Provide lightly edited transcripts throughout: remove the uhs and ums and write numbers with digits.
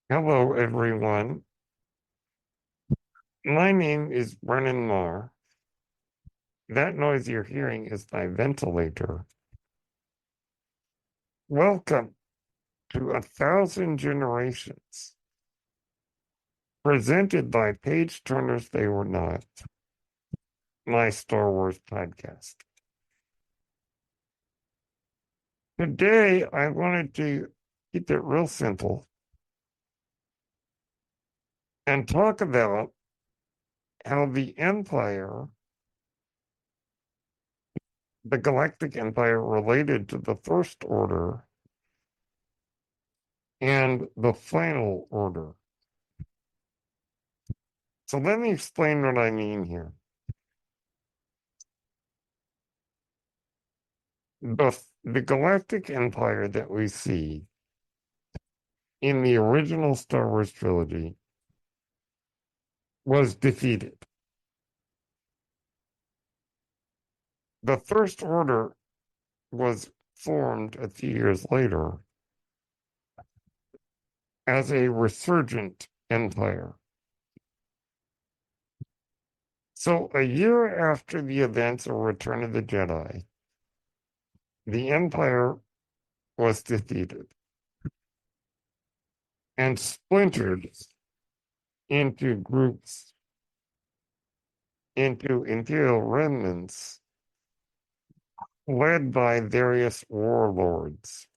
Hello, everyone. My name is Brennan Marr. That noise you're hearing is my ventilator. Welcome to A Thousand Generations, presented by Page Turners They Were Not, my Star Wars podcast. Today, I wanted to keep it real simple and talk about how the Galactic Empire, related to the First Order and the Final Order. So let me explain what I mean here. The Galactic Empire that we see in the original Star Wars trilogy was defeated. The First Order was formed a few years later as a resurgent empire. So a year after the events of Return of the Jedi, the Empire was defeated and splintered into groups, into imperial remnants led by various warlords.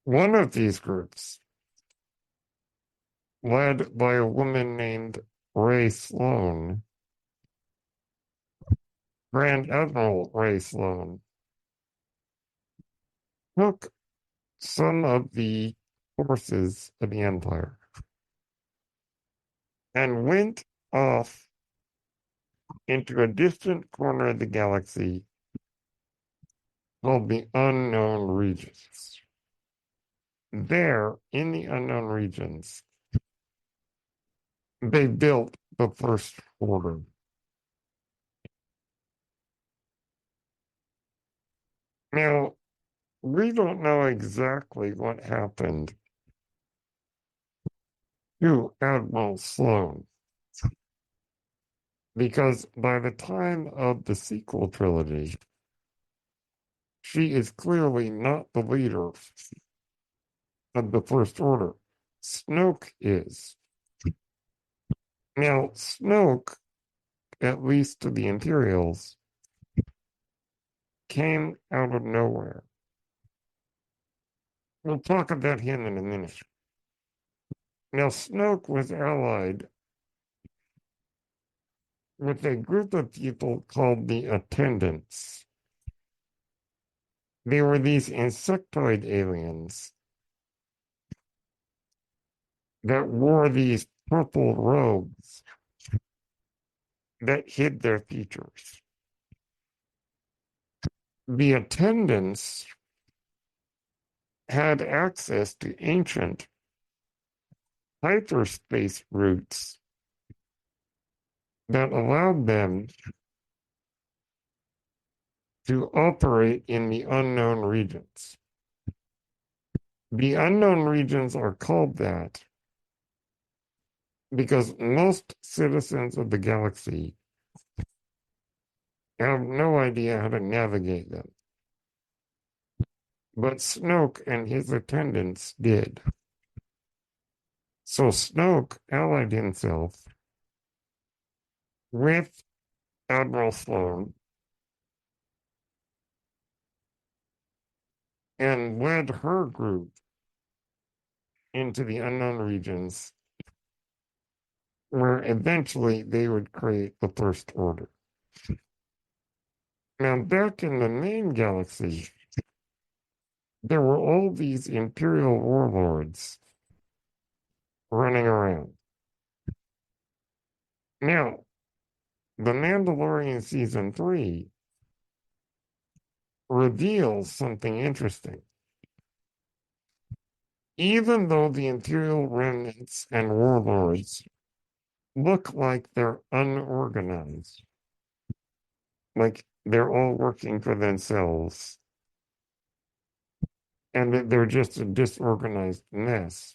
One of these groups, led by a woman named Ray Sloan, Grand Admiral Ray Sloan, took some of the forces of the Empire and went off into a distant corner of the galaxy called the Unknown Regions. There, in the Unknown Regions, they built the First Order. Now, we don't know exactly what happened to Admiral Sloan, because by the time of the sequel trilogy, she is clearly not the leader of the First Order. Snoke is. Now, Snoke, at least to the Imperials, came out of nowhere. We'll talk about him in a minute. Now, Snoke was allied with a group of people called the Attendants. They were these insectoid aliens that wore these purple robes that hid their features. The Attendants had access to ancient hyperspace routes that allowed them to operate in the unknown regions. The unknown regions are called that because most citizens of the galaxy have no idea how to navigate them. But Snoke and his attendants did. So Snoke allied himself with Admiral Sloan and led her group into the unknown regions, where eventually they would create the First Order. Now, back in the main galaxy, there were all these Imperial warlords running around. Now, The Mandalorian Season 3 reveals something interesting. Even though the Imperial remnants and warlords look like they're unorganized, like they're all working for themselves, and that they're just a disorganized mess.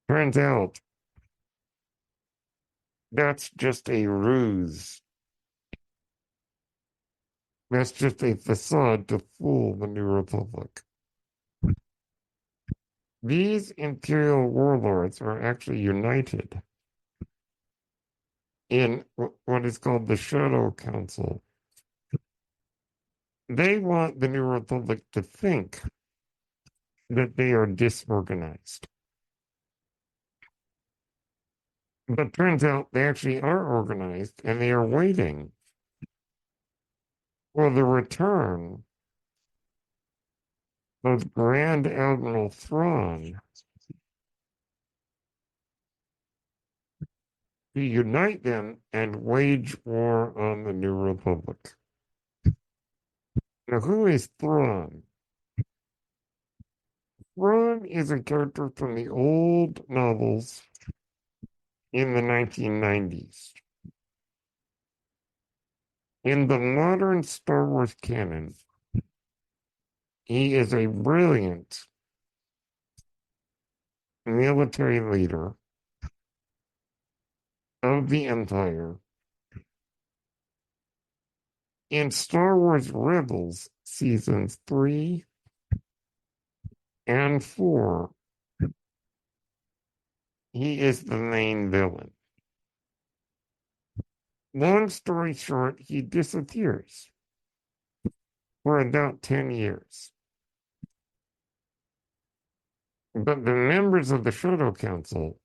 Turns out that's just a ruse. That's just a facade to fool the New Republic. These Imperial warlords are actually united in what is called the Shadow Council. They want the New Republic to think that they are disorganized. But turns out they actually are organized and they are waiting for the return of Grand Admiral Thrawn to unite them and wage war on the New Republic. Now, who is Thrawn? Thrawn is a character from the old novels in the 1990s. In the modern Star Wars canon, he is a brilliant military leader of the Empire. In Star Wars Rebels seasons 3 and 4, he is the main villain. Long story short, he disappears for about 10 years. But the members of the Shadow Council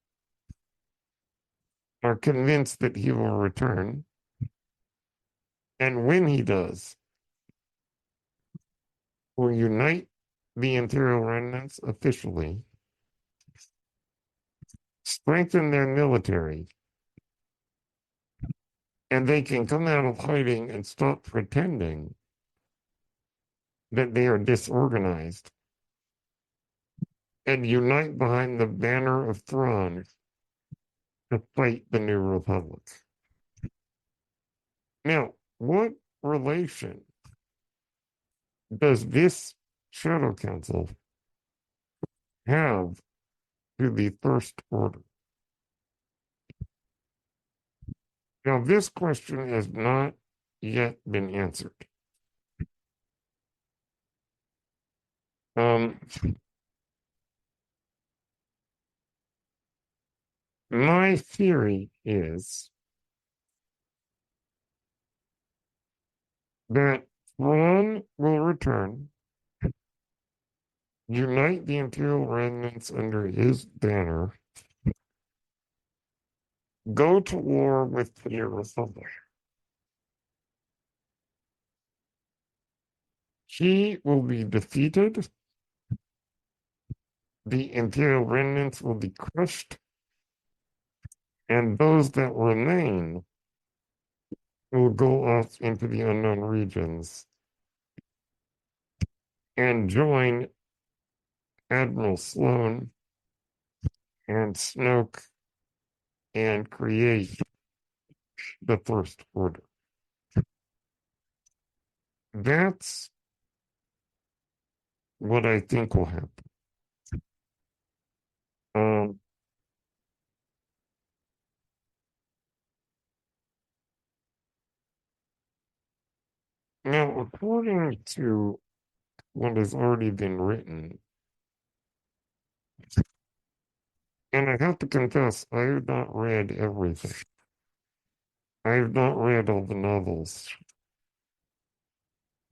are convinced that he will return. And when he does, will unite the Imperial remnants officially, strengthen their military, and they can come out of hiding and stop pretending that they are disorganized and unite behind the banner of Thrawn to fight the New Republic. Now, what relation does this Shadow Council have to the First Order? Now, this question has not yet been answered. My theory is that Thrawn will return, unite the Imperial remnants under his banner, go to war with the Republic. He will be defeated. The Imperial remnants will be crushed, and those that remain will go off into the unknown regions and join Admiral Sloane and Snoke and create the First Order. That's what I think will happen. Now, according to what has already been written, and I have to confess, I have not read everything. I have not read all the novels.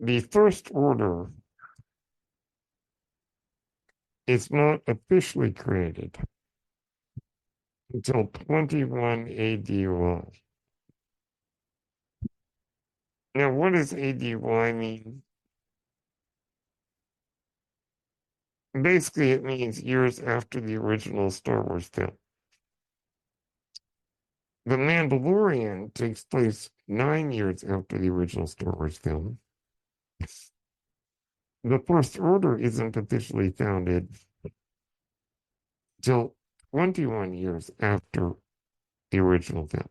The First Order is not officially created until 21 ADY. Now, what does ADY mean? Basically, it means years after the original Star Wars film. The Mandalorian takes place 9 years after the original Star Wars film. The First Order isn't officially founded till 21 years after the original film.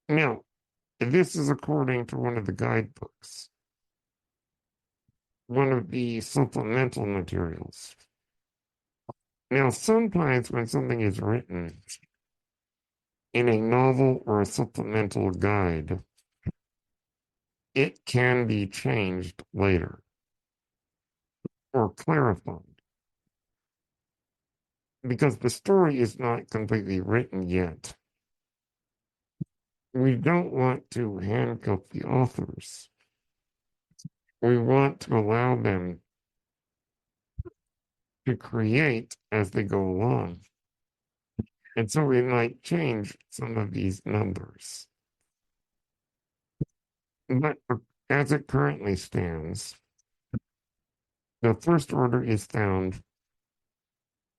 Now, this is according to one of the guidebooks. one of the supplemental materials. Now, sometimes when something is written in a novel or a supplemental guide, it can be changed later or clarified because the story is not completely written yet. We don't want to handcuff the authors. We want to allow them to create as they go along. And so we might change some of these numbers. But as it currently stands, the First Order is founded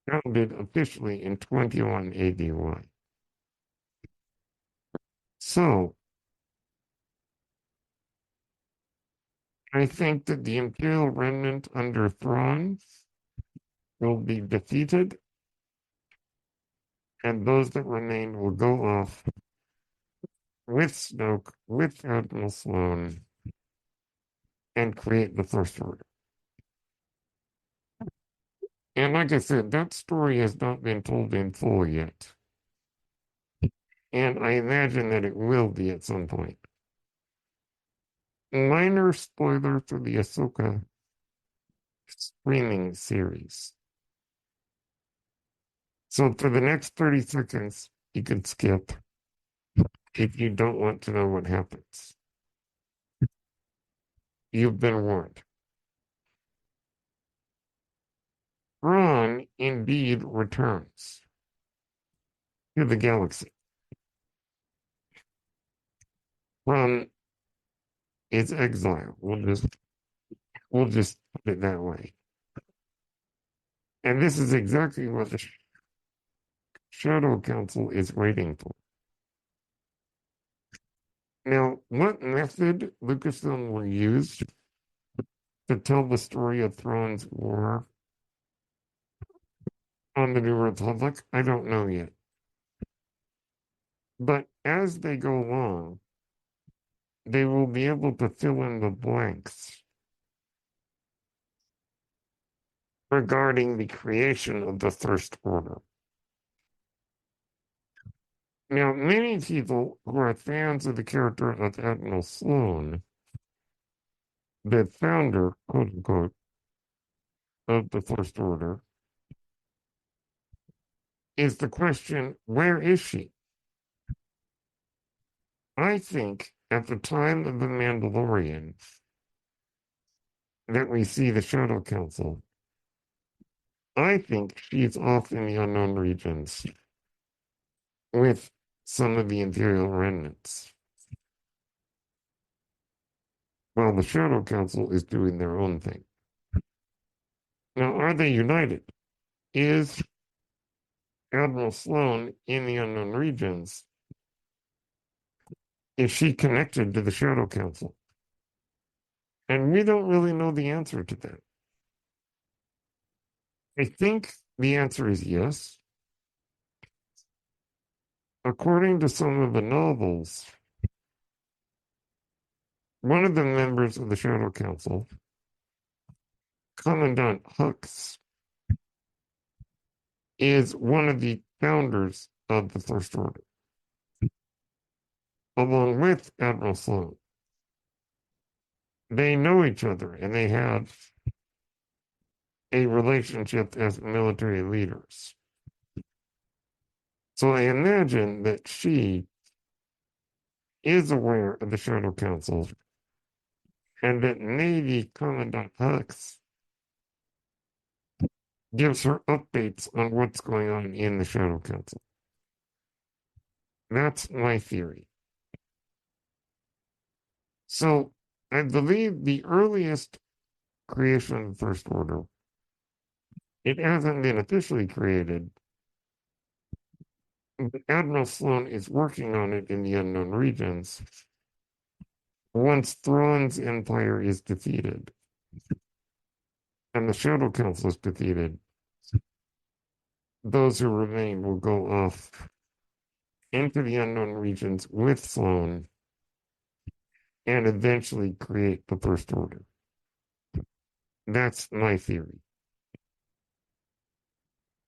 officially in 21 ADY. So I think that the Imperial remnant under Thrawn will be defeated, and those that remain will go off with Snoke, with Admiral Sloane, and create the First Order. And like I said, that story has not been told in full yet. And I imagine that it will be at some point. Minor spoiler for the Ahsoka streaming series. So for the next 30 seconds, you can skip if you don't want to know what happens. You've been warned. Ron indeed returns to the galaxy from its exile. We'll just put it that way. And this is exactly what the Shadow Council is waiting for. Now, what method Lucasfilm will use to tell the story of Thrawn's war on the New Republic, I don't know yet. But as they go along, they will be able to fill in the blanks regarding the creation of the First Order. Now, many people who are fans of the character of Admiral Sloane, the founder, quote unquote, of the First Order, is the question, where is she? I think at the time of The Mandalorian that we see the Shadow Council, I think she's off in the unknown regions with some of the Imperial remnants. While the Shadow Council is doing their own thing. Now, are they united? Is Admiral Sloane in the unknown regions? Is she connected to the Shadow Council? And we don't really know the answer to that. I think the answer is yes. According to some of the novels, one of the members of the Shadow Council, Commandant Hux, is one of the founders of the First Order, along with Admiral Sloane. They know each other and they have a relationship as military leaders. So I imagine that she is aware of the Shadow Council and that Navy Commandant Hux gives her updates on what's going on in the Shadow Council. That's my theory. So I believe the earliest creation of the First Order, it hasn't been officially created. Admiral Sloane is working on it in the unknown regions. Once Thrawn's empire is defeated and the Shadow Council is defeated, those who remain will go off into the unknown regions with Sloane and eventually create the First Order. That's my theory.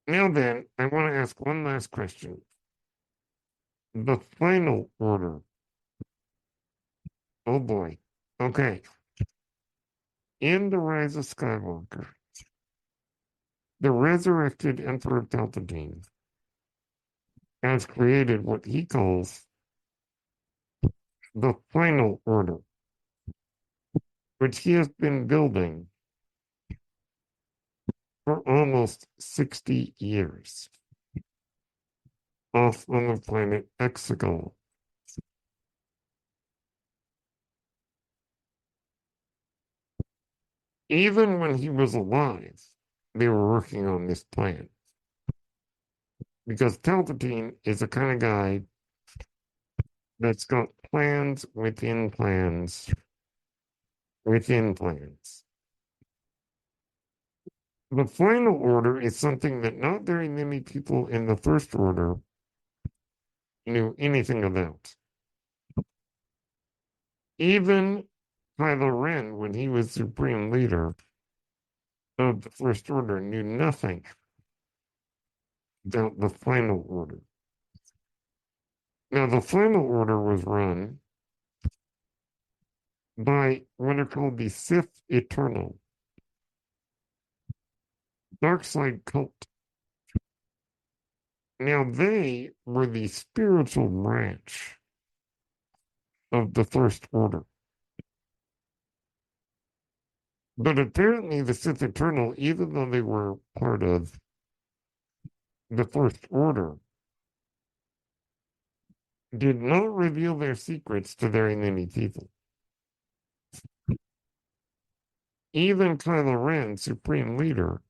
Now then, I want to ask one last question. The final order. Oh boy. Okay. In The Rise of Skywalker, the resurrected Emperor Palpatine has created what he calls the final order, which he has been building for almost 60 years off on the planet Exegol. Even when he was alive, they were working on this plan. Because Palpatine is the kind of guy that's got plans within plans within plans. The final order is something that not very many people in the first order knew anything about. Even Kylo Ren, when he was supreme leader of the First Order, knew nothing about the final order. Now, the final order was run by what are called the Sith Eternal, dark side cult. Now, they were the spiritual branch of the First Order. But apparently, the Sith Eternal, even though they were part of the First Order, did not reveal their secrets to very many people. Even Kylo Ren, Supreme Leader,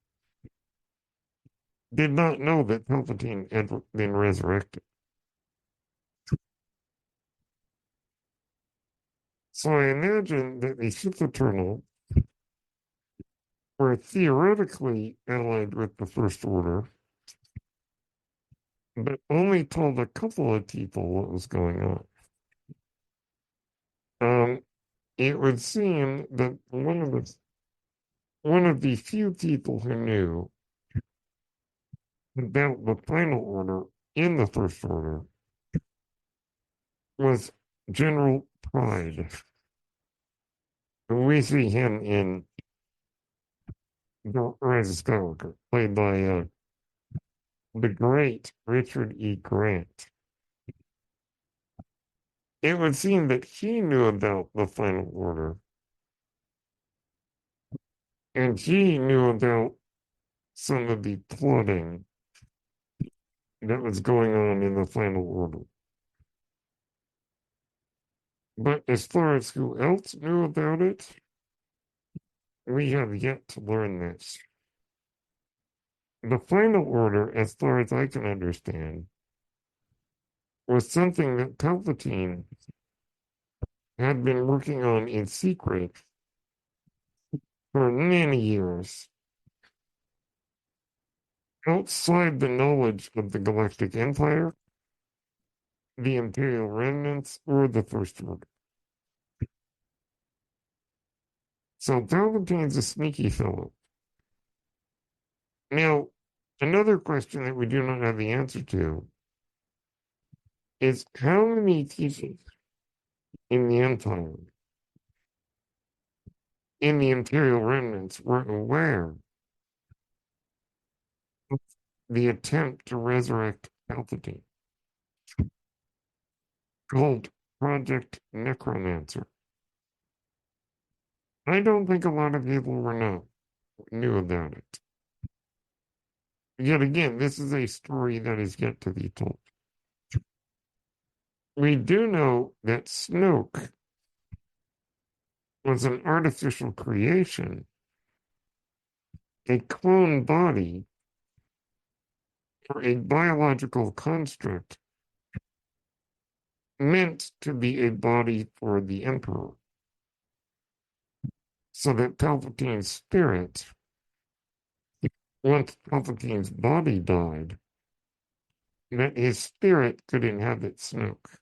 did not know that Palpatine had been resurrected. So I imagine that the Sith Eternal were theoretically allied with the First Order, but only told a couple of people what was going on. It would seem that one of the few people who knew about the final order in the First Order was General Pride. We see him in The Rise of Skywalker, played by the great Richard E. Grant. It would seem that he knew about the final order, and he knew about some of the plotting that was going on in the final order. But as far as who else knew about it, we have yet to learn this. The final order, as far as I can understand, was something that Palpatine had been working on in secret for many years, outside the knowledge of the Galactic Empire, the Imperial remnants, or the First Order. So Palpatine's a sneaky fellow. Now, another question that we do not have the answer to is how many people in the Empire, in the Imperial remnants, were aware of the attempt to resurrect Palpatine, called Project Necromancer. I don't think a lot of people knew about it. Yet again, this is a story that is yet to be told. We do know that Snoke was an artificial creation, a clone body, or a biological construct meant to be a body for the Emperor. So that Palpatine's spirit, once Palpatine's body died, that his spirit could inhabit Snoke.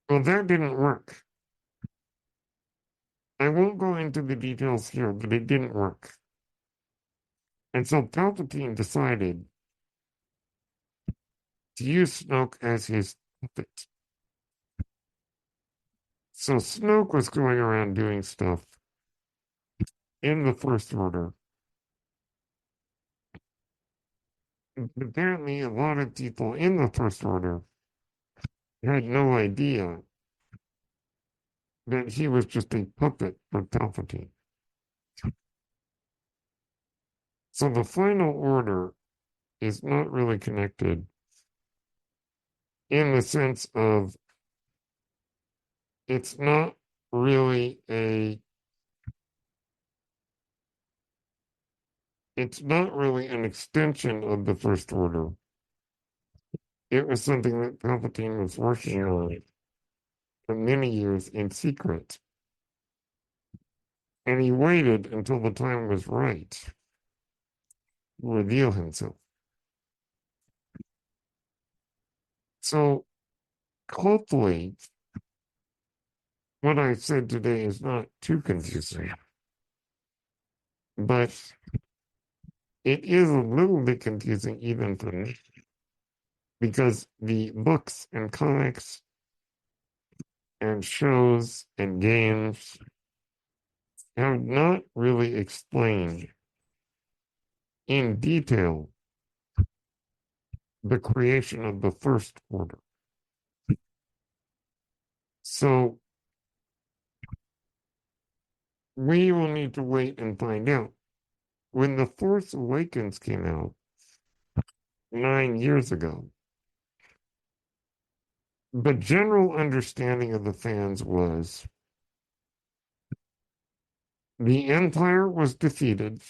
Well, that didn't work. I won't go into the details here, but it didn't work. And so Palpatine decided to use Snoke as his puppet. So Snoke was going around doing stuff in the First Order. Apparently, a lot of people in the First Order had no idea that he was just a puppet for Palpatine. So the final order is not really connected in the sense of it's not really a it's not really an extension of the First Order. It was something that Palpatine was working on for many years in secret. And he waited until the time was right to reveal himself. So hopefully what I said today is not too confusing, but it is a little bit confusing even for me because the books and comics and shows and games have not really explained in detail the creation of the First Order. So we will need to wait and find out. When The Force Awakens came out 9 years ago, the general understanding of the fans was the Empire was defeated.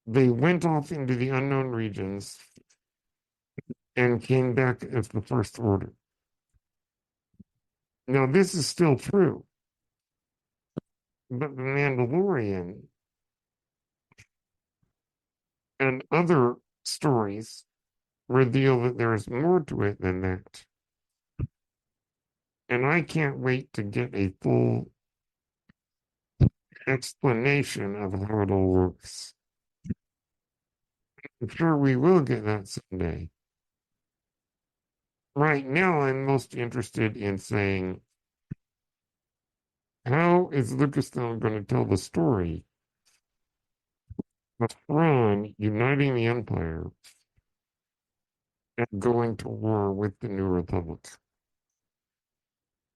They went off into the unknown regions and came back as the First Order. Now, this is still true, but The Mandalorian and other stories reveal that there is more to it than that. And I can't wait to get a full explanation of how it all works. I'm sure we will get that someday. Right now, I'm most interested in saying, how is Lucasfilm going to tell the story of Thrawn uniting the Empire and going to war with the New Republic?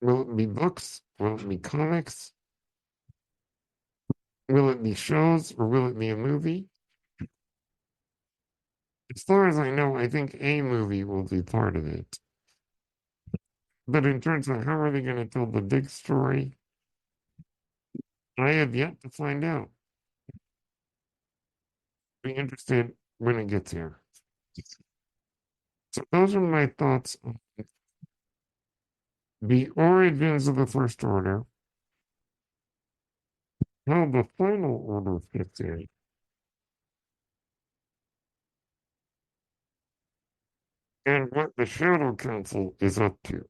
Will it be books? Will it be comics? Will it be shows or will it be a movie? As far as I know, I think a movie will be part of it. But in terms of how are they going to tell the big story, I have yet to find out. Be interested when it gets here. So those are my thoughts on the origins of the First Order, how the final order fits in, and what the Shadow Council is up to.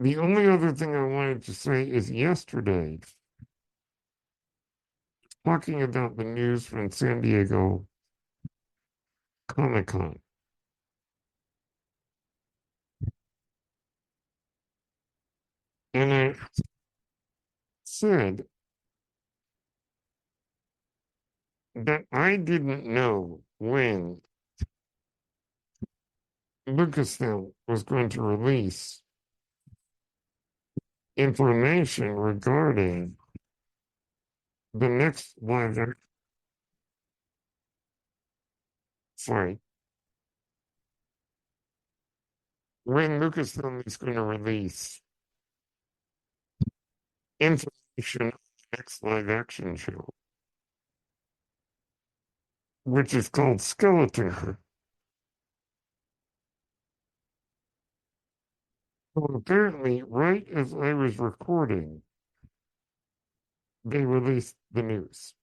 The only other thing I wanted to say is yesterday, talking about the news from San Diego Comic Con. And I said that I didn't know when Lucasfilm was going to release information regarding the next live action. Sorry, when Lucasfilm is going to release information on the next live action show, which is called Skeleton Crew. Well, apparently, right as I was recording, they released the news.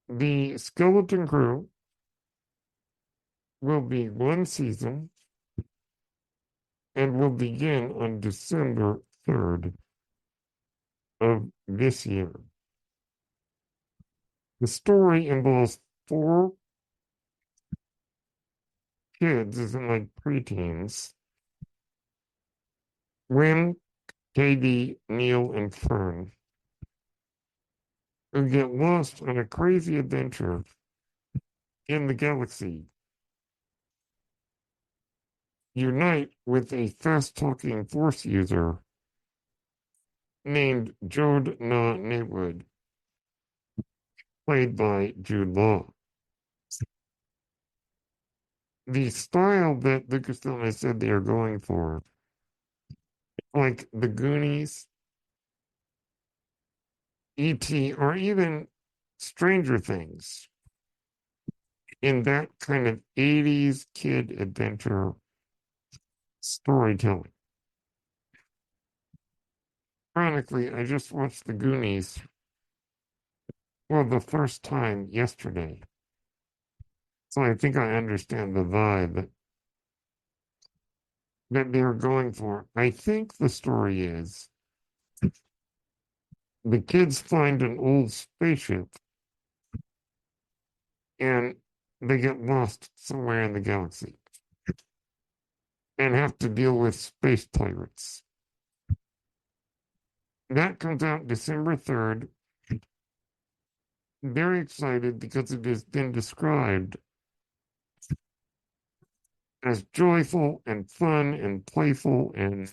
The Skeleton Crew will be one season and will begin on December 3rd of this year. The story involves four kids, as in like preteens: Win, Katie, Neil, and Fern, who get lost on a crazy adventure in the galaxy, unite with a fast-talking Force user named Jode Na Naywood, played by Jude Law. The style that Lucasfilm has said they are going for, like the Goonies, E.T., or even Stranger Things, in that kind of 80s kid adventure storytelling. Ironically, I just watched the Goonies for the first time yesterday. So I think I understand the vibe that they're going for. I think the story is the kids find an old spaceship and they get lost somewhere in the galaxy and have to deal with space pirates. That comes out December 3rd. Very excited because it has been described as joyful and fun and playful and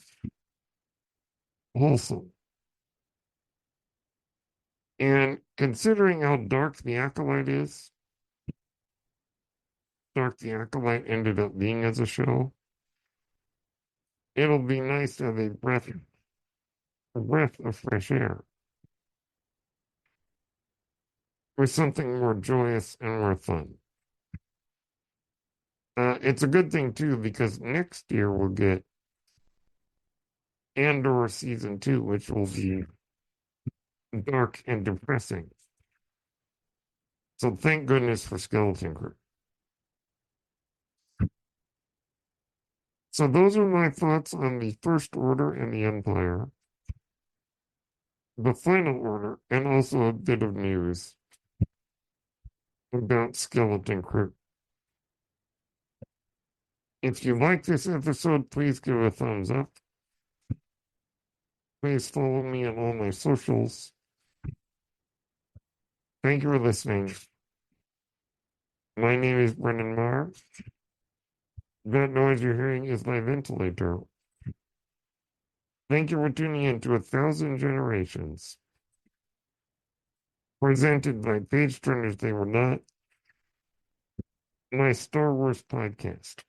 wholesome. And considering how dark the Acolyte is, dark the Acolyte ended up being as a show, it'll be nice to have a breath of fresh air with something more joyous and more fun. It's a good thing too because next year we'll get Andor season 2, which will be dark and depressing. So thank goodness for Skeleton Crew. So those are my thoughts on the First Order and the Empire, the Final Order, and also a bit of news about Skeleton Crew. If you like this episode, please give a thumbs up. Please follow me on all my socials. Thank you for listening. My name is Brendan Marr. That noise you're hearing is my ventilator. Thank you for tuning in to 1,000 Generations, presented by Page Turners They Were Not, my Star Wars podcast.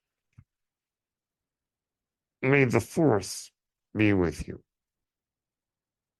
May the Force be with you.